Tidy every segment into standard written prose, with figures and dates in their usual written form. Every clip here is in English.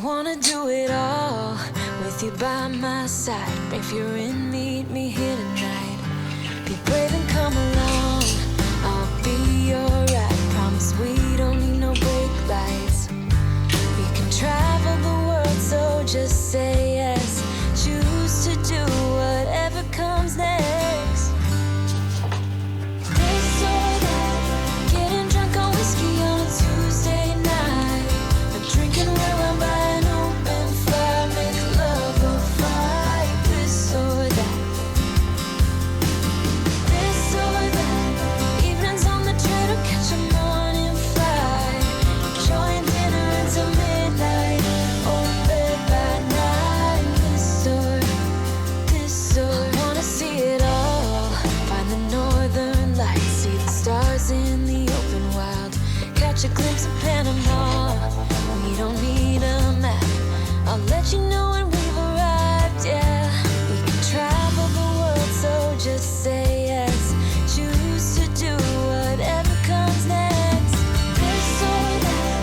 wanna do it all with you by my side. If you're in, meet me here tonight. Be brave and come along, I'll be your ride. Promise we don't need no brake lights. We can travel the world, so just say yes. Choose to do whatever comes next. This or that, getting drunk on whiskey on a Tuesday night, or drinking red wine by an open fire, make love or fight. This or that, this or that, evenings on the train or catch a morning flight, enjoying dinner until midnight, or bed by night. This or I wanna see it all, find the northern lights, see the stars in the open wild, catch a glimpse of Panama. We don't need a map, I'll let you know when we've arrived. Yeah, we can travel the world, so just say yes. Choose to do whatever comes next. This or that,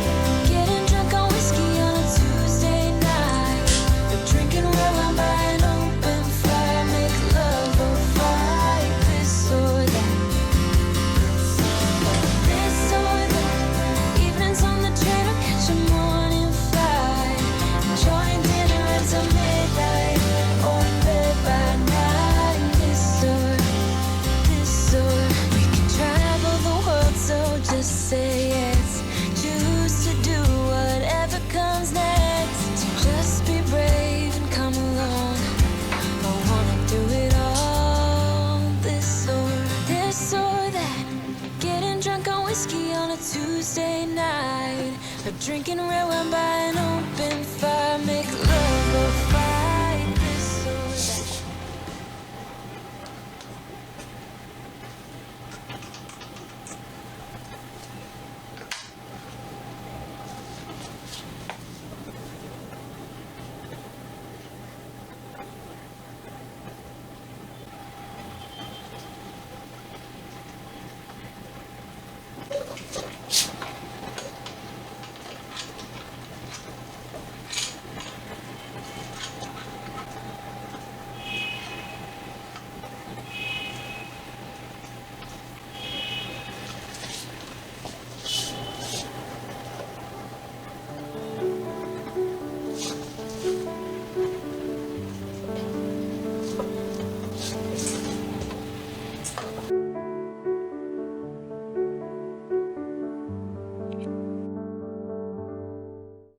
getting drunk on whiskey on a Tuesday night, or drinking red wine by an open fire, make love or fight. This or that, this or that, evenings on the train or catch a morning flight, enjoying dinner until midnight, or bed by night. This or we can travel the world, so just say yes. Choose to do whatever comes next. So just be brave and come along, I wanna do it all. This or that, getting drunk on whiskey on a Tuesday night, or drinking red wine by an open fire, make love or fight. This or that.